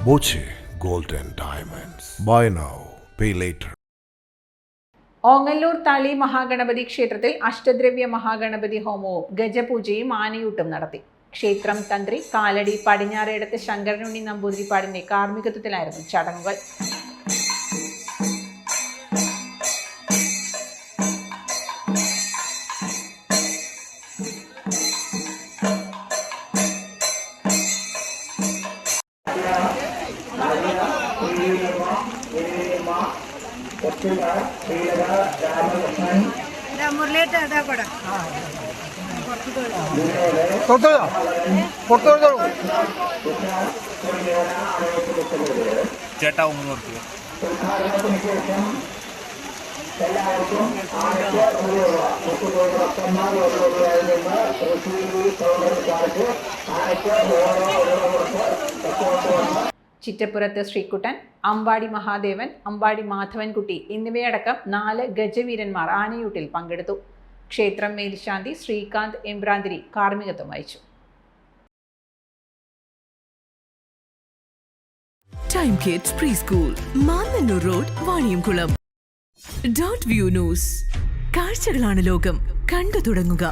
Boche Gold and Diamonds. Buy now, pay later. Ongallur തളി മഹാഗണപതി ക്ഷേത്രത്തിൽ അഷ്ടദ്രവ്യ മഹാഗണപതി ഹോമവും ഗജപൂജയും ആനയൂട്ടും നടത്തി. ക്ഷേത്രം തന്ത്രി കാലടി പടിഞ്ഞാറേടത്ത് ശങ്കരനുണ്ണി നമ്പൂതിരിപ്പാടിന്റെ കാർമ്മികത്വത്തിലായിരുന്നു ചടങ്ങുകൾ. ചേട്ടാ ഒന്ന് നോക്കിയോ. ചിറ്റപ്പുറത്ത് ശ്രീകുട്ടൻ, അമ്പാടി മഹാദേവൻ, അമ്പാടി മാധവൻകുട്ടി എന്നിവയടക്കം 4 ഗജവീരന്മാർ ആനയൂട്ടിൽ പങ്കെടുത്തു. ക്ഷേത്രം മേൽശാന്തി ശ്രീകാന്ത് എംബ്രാന്തിരി കാർമ്മികത്വം വഹിച്ചു. Time kids pre school, Mannannur road, Vaniyamkulam. Dot view news. കാഴ്ചകളാണ് ലോകം, കണ്ടു തുടങ്ങുക.